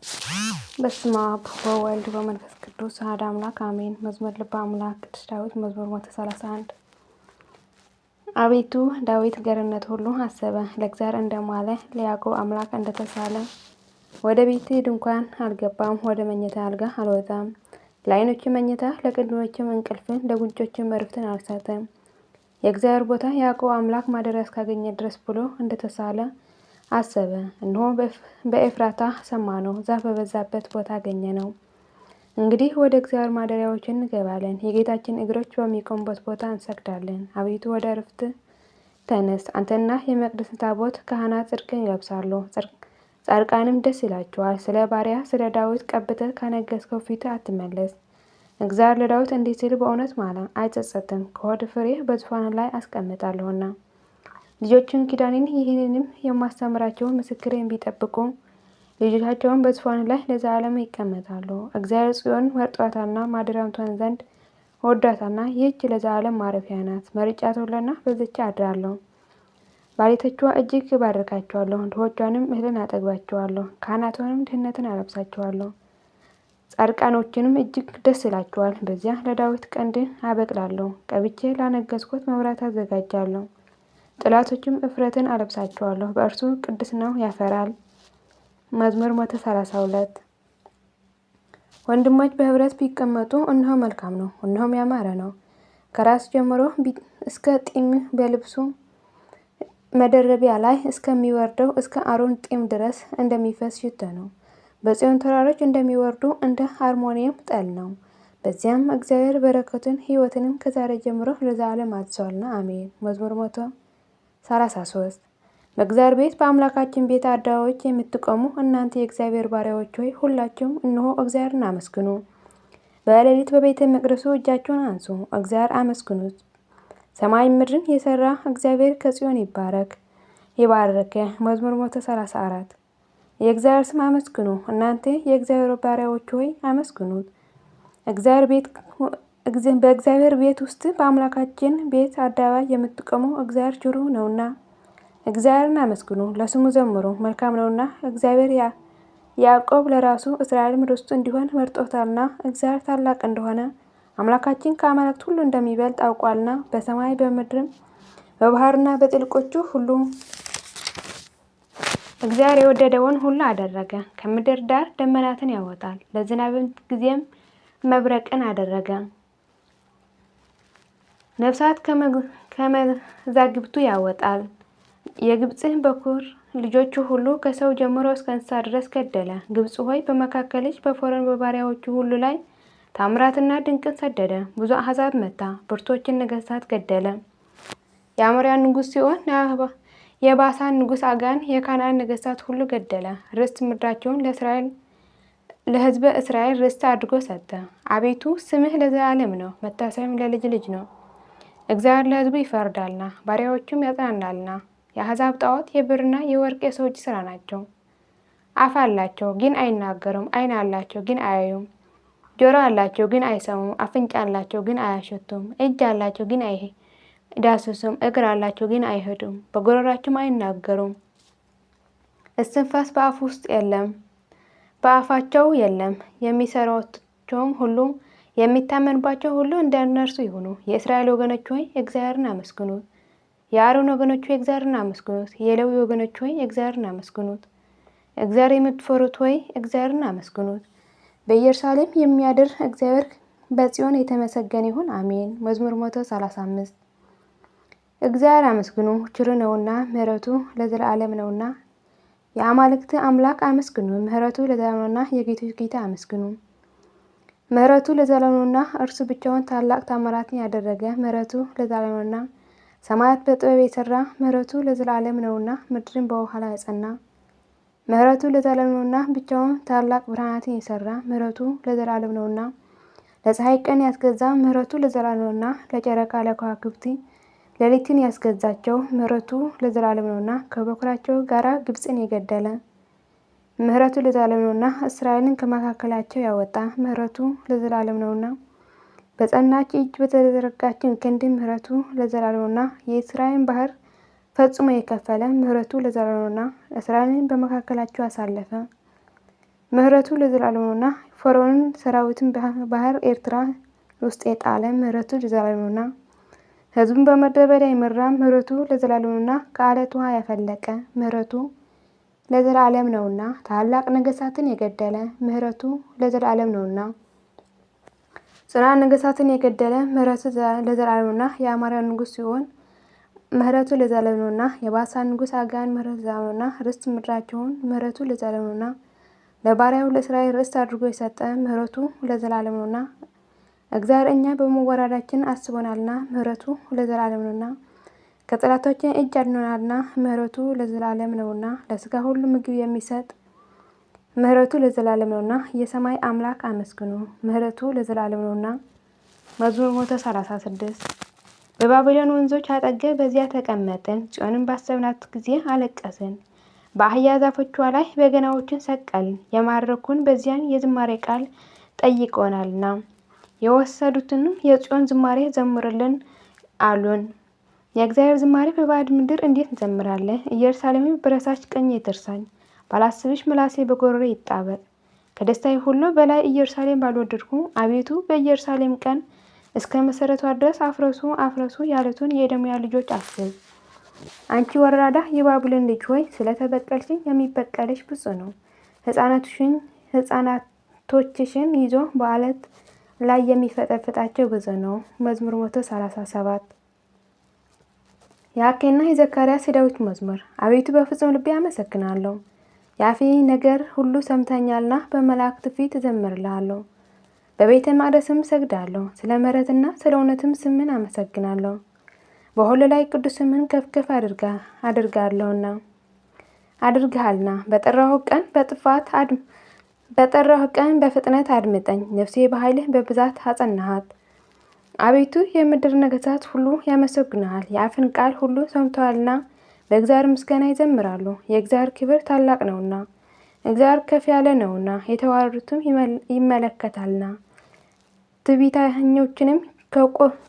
በስመ አብ ወወልድ ወመንፈስ ቅዱስ አሐዱ አምላክ አሜን። መዝሙር ልበ አምላክ ቅዱስ ዳዊት መዝሙር 131 አቤቱ ዳዊት ገርነት ሁሉ አሰበ፣ ለእግዚአብሔር እንደማለ ለያዕቆብ አምላክ እንደተሳለ። ወደ ቤት ድንኳን አልገባም፣ ወደ መኝታ አልጋ አልወጣም። ለዓይኖች መኝታ ለቅንድቦችም እንቅልፍን ለጉንጮችም ዕረፍትን አልሰጠም። የእግዚአብሔር ቦታ ያዕቆብ አምላክ ማደሪያ እስካገኘ ድረስ ብሎ እንደተሳለ አሰበ። እነሆ በኤፍራታ ሰማነው፣ ዛፍ በበዛበት ቦታ አገኘነው። እንግዲህ ወደ እግዚአብሔር ማደሪያዎች እንገባለን፣ የጌታችን እግሮች በሚቆሙበት ቦታ እንሰግዳለን። አቤቱ ወደ ዕረፍት ተነስ፣ አንተና የመቅደስ ታቦት ካህናት ጽድቅን ይለብሳሉ፣ ጻድቃንም ደስ ይላቸዋል። ስለ ባሪያ ስለ ዳዊት ቀብተህ ካነገሥከው ፊትህ አትመለስ። እግዚአብሔር ለዳዊት እንዲህ ሲል በእውነት ማለ፣ አይጸጸትም። ከሆድ ፍሬ በዙፋን ላይ አስቀምጣለሁና ልጆችን ኪዳኔን ይህንንም የማስተምራቸውን ምስክሬን ቢጠብቁ ልጆቻቸውን በዙፋን ላይ ለዘላለም ይቀመጣሉ። እግዚአብሔር ጽዮን መርጧታልና ማደሪያም ትሆን ዘንድ ወዷታልና፣ ይህች ለዘላለም ማረፊያ ናት። መርጫታለሁና በዚች አድራለሁ። ባለቴቶቿ እጅግ እባርካቸዋለሁ፣ ድሆቿንም እህልን አጠግባቸዋለሁ፣ ካህናቷንም ድህነትን አለብሳቸዋለሁ። ጻድቃኖችንም እጅግ ደስ ይላቸዋል። በዚያ ለዳዊት ቀንድን አበቅላለሁ፣ ቀብቼ ላነገሥኩት መብራት አዘጋጃለሁ። ጠላቶችም እፍረትን አለብሳቸዋለሁ፣ በእርሱ ቅድስናው ያፈራል። መዝሙር 132 ወንድሞች በህብረት ቢቀመጡ እነሆ መልካም ነው፣ እነሆም ያማረ ነው። ከራስ ጀምሮ እስከ ጢም በልብሱ መደረቢያ ላይ እስከሚወርደው እስከ አሮን ጢም ድረስ እንደሚፈስ ሽቶ ነው። በጽዮን ተራሮች እንደሚወርዱ እንደ አርሞንኤም ጠል ነው። በዚያም እግዚአብሔር በረከቱን ሕይወትንም ከዛሬ ጀምሮ ለዘላለም አዝዟልና አሜን። መዝሙር 133 በእግዚአብሔር ቤት በአምላካችን ቤት አደባባዮች የምትቆሙ እናንተ የእግዚአብሔር ባሪያዎች ሆይ ሁላችሁም እነሆ እግዚአብሔርን አመስግኑ። በሌሊት በቤተ መቅደሱ እጃችሁን አንሱ፣ እግዚአብሔር አመስግኑት። ሰማይ ምድርን የሰራ እግዚአብሔር ከጽዮን ይባረክ። መዝሙር 134 የእግዚአብሔር ስም አመስግኑ፣ እናንተ የእግዚአብሔር ባሪያዎች ሆይ አመስግኑት። በእግዚአብሔር ቤት ውስጥ በአምላካችን ቤት አደባባይ የምትቆሙ እግዚአብሔር ቸር ነውና እግዚአብሔርን አመስግኑ፣ ለስሙ ዘምሩ፣ መልካም ነውና። እግዚአብሔር ያዕቆብ ለራሱ እስራኤልም ርስቱ እንዲሆን መርጦታልና። እግዚአብሔር ታላቅ እንደሆነ አምላካችን ከአማልክት ሁሉ እንደሚበልጥ አውቋልና። በሰማይ በምድርም በባህርና በጥልቆቹ ሁሉ እግዚአብሔር የወደደውን ሁሉ አደረገ። ከምድር ዳር ደመናትን ያወጣል፣ ለዝናብም ጊዜም መብረቅን አደረገ። ነፍሳት ከመዛግብቱ ያወጣል። የግብፅን በኩር ልጆቹ ሁሉ ከሰው ጀምሮ እስከ እንስሳ ድረስ ገደለ። ግብፅ ሆይ በመካከልሽ በፈርዖን በባሪያዎቹ ሁሉ ላይ ታምራትና ድንቅን ሰደደ። ብዙ አሕዛብ መታ፣ ብርቶችን ነገሥታት ገደለ። የአሞራውያን ንጉሥ ሲሆን የባሳን ንጉሥ አጋን የካናን ነገሥታት ሁሉ ገደለ። ርስት ምድራቸውን ለሕዝበ እስራኤል ርስት አድርጎ ሰጠ። አቤቱ ስምህ ለዘላለም ነው፣ መታሰቢያም ለልጅ ልጅ ነው። እግዚአብሔር ለሕዝቡ ይፈርዳልና ባሪያዎቹም ያጽናናልና። የአሕዛብ ጣዖት የብርና የወርቅ የሰው እጅ ሥራ ናቸው። አፍ አላቸው ግን አይናገሩም፣ ዓይን አላቸው ግን አያዩም፣ ጆሮ አላቸው ግን አይሰሙም፣ አፍንጫ አላቸው ግን አያሸቱም፣ እጅ አላቸው ግን አይዳስሱም፣ እግር አላቸው ግን አይሄዱም፣ በጉሮሯቸውም አይናገሩም። እስትንፋስ በአፋቸው የለም። የሚሠሯቸውም ሁሉ የሚታመንባቸው ሁሉ እንደ እነርሱ ይሁኑ። የእስራኤል ወገኖች ሆይ እግዚአብሔርን አመስግኑት። የአሮን ወገኖች ሆይ እግዚአብሔርን አመስግኑት። የሌዊ ወገኖች ሆይ እግዚአብሔርን አመስግኑት። እግዚአብሔር የምትፈሩት ሆይ እግዚአብሔርን አመስግኑት። በኢየሩሳሌም የሚያድር እግዚአብሔር በጽዮን የተመሰገነ ይሁን አሜን። መዝሙር 135 እግዚአብሔር አመስግኑ፣ ቸር ነውና ምሕረቱ ለዘላለም ነውና። የአማልክት አምላክ አመስግኑ፣ ምሕረቱ ለዘላለም ነውና። የጌቶች ጌታ አመስግኑ፣ ምሕረቱ ለዘላለም ነውና። እርሱ ብቻውን ታላቅ ታምራትን ያደረገ ምሕረቱ ለዘላለም ነውና። ሰማያት በጥበብ የሰራ ምሕረቱ ለዘላለም ነውና። ምድርን በውኃ ላይ ያጸና ምሕረቱ ለዘላለም ነውና። ብቻውን ታላቅ ብርሃናትን የሰራ ምሕረቱ ለዘላለም ነውና። ለፀሐይ ቀን ያስገዛ ምሕረቱ ለዘላለም ነውና። ለጨረቃ ለከዋክብት ሌሊትን ያስገዛቸው ምሕረቱ ለዘላለም ነውና። ከበኩራቸው ጋር ግብፅን የገደለ ምሕረቱ ለዘላለም ነውና። እስራኤልን ከመካከላቸው ያወጣ ምሕረቱ ለዘላለም ነውና። በጸናች እጅ በተዘረጋችን ክንድ ምሕረቱ ለዘላለም ነውና። የእስራኤልን ባህር ፈጽሞ የከፈለ ምሕረቱ ለዘላለም ነውና። እስራኤልን በመካከላቸው አሳለፈ ምሕረቱ ለዘላለም ነውና። ፈርዖንን ሰራዊትን ባህር ኤርትራ ውስጥ የጣለ ምሕረቱ ለዘላለም ነውና። ሕዝቡን በምድረ በዳ የመራ ምሕረቱ ለዘላለም ነውና። ከዓለት ውሃ ያፈለቀ ምሕረቱ ለዘላለም ነውና። ታላቅ ነገሥታትን የገደለ ምሕረቱ ለዘላለም ነውና። ጽኑዕ ነገሥታትን የገደለ ምሕረቱ ለዘላለም ነውና። የአሞራውያን ንጉሥ ሲሆን ምሕረቱ ለዘላለም ነውና። የባሳን ንጉሥ አጋን ምሕረቱ ለዘላለም ነውና። ርስት ምድራቸውን ምሕረቱ ለዘላለም ነውና። ለባሪያው ለእስራኤል ርስት አድርጎ የሰጠ ምሕረቱ ለዘላለም ነውና። እግዚአብሔር እኛ በመዋረዳችን አስቦናልና ምሕረቱ ለዘላለም ነውና። ከጠላቶቻችን እጅ አድኖናልና ምሕረቱ ለዘላለም ነውና። ለሥጋ ሁሉ ምግብ የሚሰጥ ምሕረቱ ለዘላለም ነውና። የሰማይ አምላክ አመስግኑ ምሕረቱ ለዘላለም ነውና። መዝሙር 136 በባቢሎን ወንዞች አጠገብ በዚያ ተቀመጥን፣ ጽዮንን ባሰብናት ጊዜ አለቀስን። በአህያ ዛፎቿ ላይ በገናዎችን ሰቀልን፣ የማረኩን በዚያን የዝማሬ ቃል ጠይቀውናልና። የወሰዱትንም የጽዮን ዝማሬ ዘምሩልን አሉን። የእግዚአብሔር ዝማሬ በባዕድ ምድር እንዴት እንዘምራለን? ኢየሩሳሌም በረሳች ቀኝ ትርሳኝ፣ ባላስብሽ ምላሴ በጎሮሬ ይጣበቅ። ከደስታዬ ሁሉ በላይ ኢየሩሳሌም ባልወደድኩ። አቤቱ በኢየሩሳሌም ቀን እስከ መሰረቷ ድረስ አፍረሱ አፍረሱ ያሉትን የኤዶምያ ልጆች አስብ። አንቺ ወራዳ የባቢሎን ልጅ ሆይ ስለተበቀልሽኝ የሚበቀልሽ ብፁዕ ነው። ሕፃናቶችሽን ይዞ በዓለት ላይ የሚፈጠፍጣቸው ብፁዕ ነው። መዝሙር 137 የአኬና የዘካርያስ የዳዊት መዝሙር። አቤቱ በፍጹም ልቤ አመሰግናለሁ፣ የአፌ ነገር ሁሉ ሰምተኛልና በመላእክት ፊት እዘምርልሃለሁ። በቤተ መቅደስም እሰግዳለሁ፣ ስለ ምሕረትና ስለ እውነትም ስምን አመሰግናለሁ። በሁሉ ላይ ቅዱስ ስምን ከፍ ከፍ አድርገሃልና። በጠራሁ ቀን በፍጥነት አድምጠኝ። ነፍሴ በኃይልህ በብዛት አጸናሃት። አቤቱ የምድር ነገሥታት ሁሉ ያመሰግኑሃል፣ የአፍን ቃል ሁሉ ሰምተዋልና በእግዚአብሔር ምስጋና ይዘምራሉ። የእግዚአብሔር ክብር ታላቅ ነውና፣ እግዚአብሔር ከፍ ያለ ነውና፣ የተዋረዱትም ይመለከታልና፣ ትዕቢተኞችንም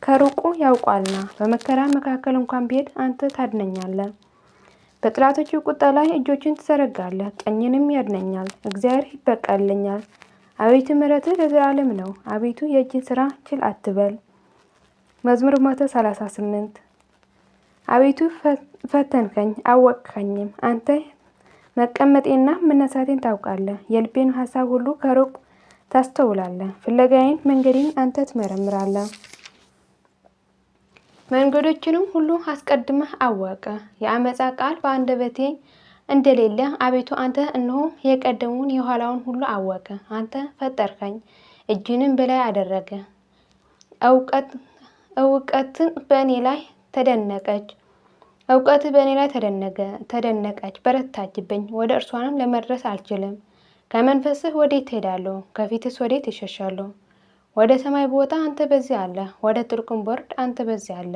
ከሩቁ ያውቋልና። በመከራ መካከል እንኳን ብሄድ አንተ ታድነኛለህ። በጠላቶቹ ቁጣ ላይ እጆችን ትዘረጋለህ፣ ቀኝንም ያድነኛል። እግዚአብሔር ይበቀልልኛል። አቤቱ ምሕረትህ ለዘላለም ነው። አቤቱ የእጅን ሥራ ችል አትበል። መዝሙር 138 አቤቱ ፈተንከኝ አወቅኸኝም። አንተ መቀመጤና መነሳቴን ታውቃለህ። የልቤን ሐሳብ ሁሉ ከሩቅ ታስተውላለህ። ፍለጋዬን መንገዴን አንተ ትመረምራለህ። መንገዶችንም ሁሉ አስቀድመህ አወቅህ። የአመፃ ቃል በአንደበቴ እንደሌለ አቤቱ አንተ እነሆ የቀደሙን የኋላውን ሁሉ አወቅህ። አንተ ፈጠርከኝ፣ እጅንም በላይ አደረገ። እውቀትህ በእኔ ላይ ተደነቀች፣ በረታችብኝ። ወደ እርሷንም ለመድረስ አልችልም። ከመንፈስህ ወዴት ትሄዳለሁ? ከፊትስ ወዴት እሸሻለሁ? ወደ ሰማይ ብወጣ አንተ በዚያ አለ፣ ወደ ጥልቁም ብወርድ አንተ በዚያ አለ።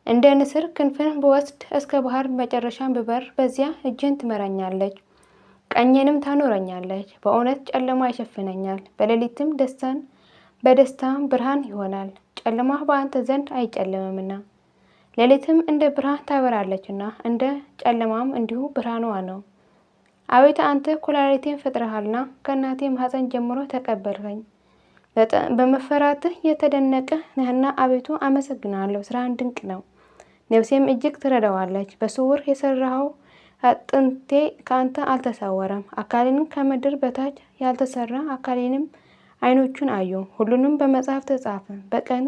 እንደ ንስር ክንፍን ብወስድ እስከ ባህር መጨረሻም ብበር በዚያ እጅህን ትመራኛለች፣ ቀኝንም ታኖረኛለች። በእውነት ጨለማ ይሸፍነኛል፣ በሌሊትም በደስታም ብርሃን ይሆናል። ጨለማ በአንተ ዘንድ አይጨልምምና ሌሊትም እንደ ብርሃን ታበራለችና እንደ ጨለማም እንዲሁ ብርሃኗ ነው። አቤቱ አንተ ኩላሊቴን ፈጥረሃልና ከእናቴ ማኅፀን ጀምሮ ተቀበልከኝ። በመፈራትህ የተደነቀ ነህና አቤቱ አመሰግናለሁ። ስራህን ድንቅ ነው፣ ነፍሴም እጅግ ትረዳዋለች። በስውር የሰራኸው አጥንቴ ከአንተ አልተሰወረም። አካሌንም ከምድር በታች ያልተሰራ አካሌንም ዓይኖቹን አዩ። ሁሉንም በመጽሐፍ ተጻፈ። በቀን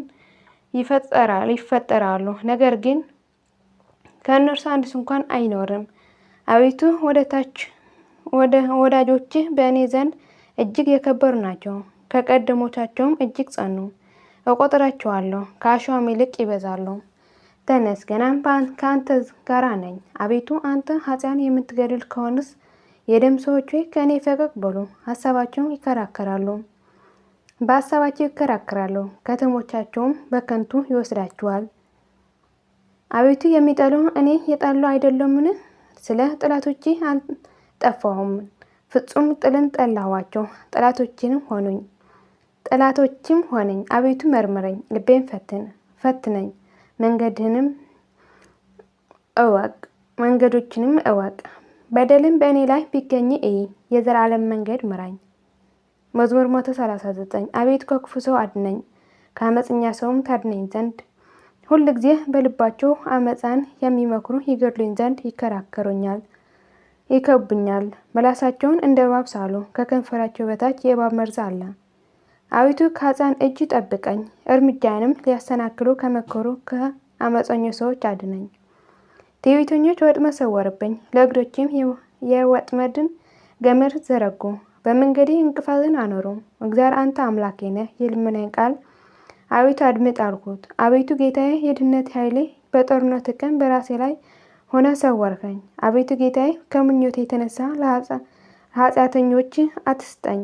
ይፈጠራሉ፣ ነገር ግን ከእነርሱ አንድስ እንኳን አይኖርም። አቤቱ ወዳጆችህ በእኔ ዘንድ እጅግ የከበሩ ናቸው፣ ከቀደሞቻቸውም እጅግ ጸኑ። እቆጥራቸዋለሁ፣ ከአሸዋም ይልቅ ይበዛሉ። ተነስ፣ ገናም ከአንተ ጋር ነኝ። አቤቱ አንተ ኃጥአን የምትገድል ከሆንስ የደም ሰዎች ሆይ ከእኔ ፈቀቅ በሉ። በሀሳባቸው ይከራከራሉ፣ ከተሞቻቸውም በከንቱ ይወስዳቸዋል። አቤቱ የሚጠሉ እኔ የጠላሁ አይደለምን? ስለ ጠላቶቼ አልጠፋሁም። ፍጹም ጥልን ጠላኋቸው፣ ጠላቶችም ሆነኝ። አቤቱ መርምረኝ፣ ልቤን ፈትነኝ፣ መንገዶችንም እወቅ። በደልም በእኔ ላይ ቢገኝ የዘላለም መንገድ ምራኝ። መዝሙር 139 አቤቱ ከክፉ ሰው አድነኝ፣ ከአመፀኛ ሰውም ታድነኝ ዘንድ። ሁል ጊዜ በልባቸው አመፃን የሚመክሩ ይገድሉኝ ዘንድ ይከራከሩኛል፣ ይከቡኛል። ምላሳቸውን እንደ እባብ ሳሉ፣ ከከንፈራቸው በታች የእባብ መርዝ አለ። አቤቱ ከኃጥአን እጅ ጠብቀኝ፣ እርምጃዬንም ሊያሰናክሉ ከመከሩ ከአመፀኞች ሰዎች አድነኝ። ትዕቢተኞች ወጥመድ ሰወሩብኝ፣ ለእግሮቼም የወጥመድን ገመድ ዘረጉ። በመንገዴ እንቅፋትን አኖሩ። እግዚአብሔር አንተ አምላኬ ነህ፣ የልመናዬን ቃል አቤቱ አድምጥ አልኩት። አቤቱ ጌታዬ የድህነት ኃይሌ፣ በጦርነት ቀን በራሴ ላይ ሆነ ሰወርከኝ። አቤቱ ጌታዬ ከምኞቴ የተነሳ ለኃጢአተኞች አትስጠኝ።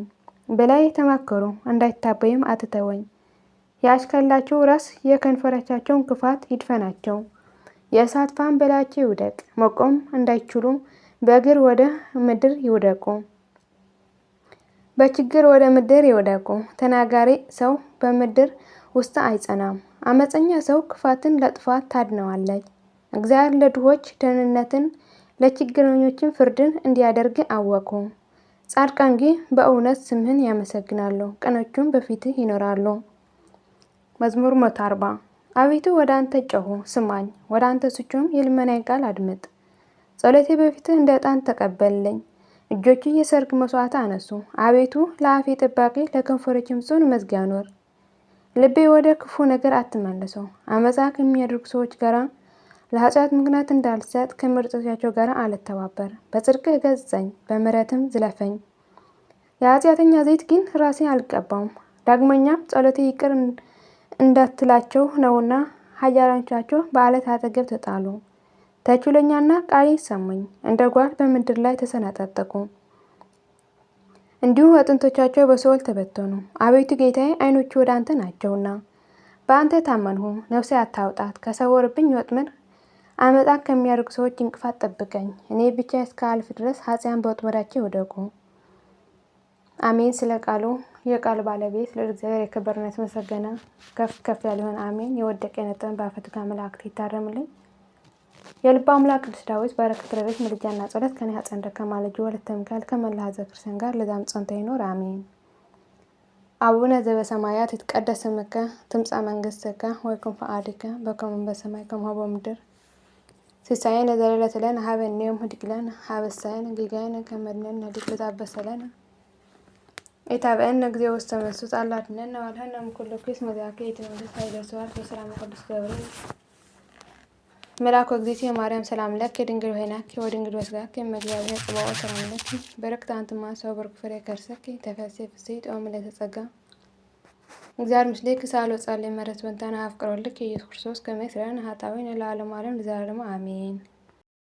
በላይ ተማከሩ እንዳይታበይም አትተወኝ። ያሽከላቸው ራስ የከንፈሮቻቸውን ክፋት ይድፈናቸው። የእሳት ፋም በላያቸው ይውደቅ፣ መቆም እንዳይችሉ በእግር ወደ ምድር ይውደቁ። በችግር ወደ ምድር ይውደቁ። ተናጋሪ ሰው በምድር ውስጥ አይጸናም። አመፀኛ ሰው ክፋትን ለጥፋት ታድነዋለች። እግዚአብሔር ለድሆች ደህንነትን ለችግረኞችም ፍርድን እንዲያደርግ አወቁ። ጻድቃን ግን በእውነት ስምህን ያመሰግናሉ፣ ቀኖቹም በፊትህ ይኖራሉ። መዝሙር 140 አቤቱ ወደ አንተ ጮኹ ስማኝ፣ ወደ አንተ ስጮኽም የልመናዬን ቃል አድምጥ። ጸሎቴ በፊትህ እንደ ዕጣን ተቀበልልኝ፣ እጆቹ የሰርክ መስዋዕት አነሱ። አቤቱ ለአፌ ጠባቂ ለከንፈሮችም ጽኑ መዝጊያ ኑር። ልቤ ወደ ክፉ ነገር አትመልሰው። አመፃ ከሚያደርጉ ሰዎች ጋር ለኃጢአት ምክንያት እንዳልሰጥ ከምርጦቻቸው ጋር አልተባበር። በጽድቅህ ገሥጸኝ፣ በምሕረትም ዝለፈኝ። የኃጢአተኛ ዘይት ግን ራሴን አልቀባውም። ዳግመኛም ጸሎቴ ይቅር እንዳትላቸው ነውና ኃያላኖቻቸው በዓለት አጠገብ ተጣሉ። ተችሎኛልና ቃሌ ሰሙኝ፣ እንደ ጓል በምድር ላይ ተሰነጣጠቁ። እንዲሁ አጥንቶቻቸው በሲኦል ተበተኑ። አቤቱ ጌታዬ ዓይኖቹ ወደ አንተ ናቸውና በአንተ ታመንሁ። ነፍሴ አታውጣት፣ ከሰወሩብኝ ወጥመድ አመፃ ከሚያደርጉ ሰዎች እንቅፋት ጠብቀኝ። እኔ ብቻ እስከ አልፍ ድረስ ኃጥአን በወጥመዳቸው ይውደቁ። አሜን። ስለ ቃሉ የቃሉ ባለቤት ለእግዚአብሔር የከበረና የተመሰገነ ከፍ ከፍ ያለ ይሁን። አሜን። የወደቀ የነጠበ በአፈ ሥጋ መላእክት ይታረምልኝ። የልበ አምላክ ቅዱስ ዳዊት በረከት ረድኤት ምልጃና ጸሎት ከኔ ኃጥአን ደካማ ልጁ ወለተ ሚካኤል ከመላ ሕዝበ ክርስቲያን ጋር ለዘላለሙ ጸንቶ ይኑር አሜን። አቡነ ዘበሰማያት ይትቀደስ ስምከ ትምጻእ መንግሥትከ ወይኩን ፈቃድከ በከመ በሰማይ ከማሁ በምድር ሲሳየነ ዘለለዕለትነ ሀበነ ዮም ኅድግ ለነ ሀበሳየነ ጌጋየነ ከመ ንሕነኒ ንኅድግ ለዘአበሰ ለነ ኢታብአነ እግዚኦ ውስተ መንሱት አላ አድኅነነ ወባልሐነ እምኩሉ ኩይስ መዚአከ ኢትመልስ ኃይለ ስብሐት በሰላም ቅዱስ ገብርኤል መልአኩ እግዝእትየ ማርያም ሰላም ለኪ ድንግል ሆይናኪ ወድንግል ወስጋኪ እም እግዚአብሔር ጽባኦት ሰላም ለኪ በረከት አንቲ እምአንስቶ በርኩ ፍሬ ከርሥኪ ተፈሥሒ ፍሥሕት ኦ ምልዕተ ጸጋ እግዚአብሔር ምስሌኪ ሳህሎ ጸልዪ ምሕረት በእንተነ አፍቅሮ ልኪ ኢየሱስ ክርስቶስ ከመ ይስረይ ኃጣውኢነ ለዓለሙ ዓለም ለዘላለሙ አሜን።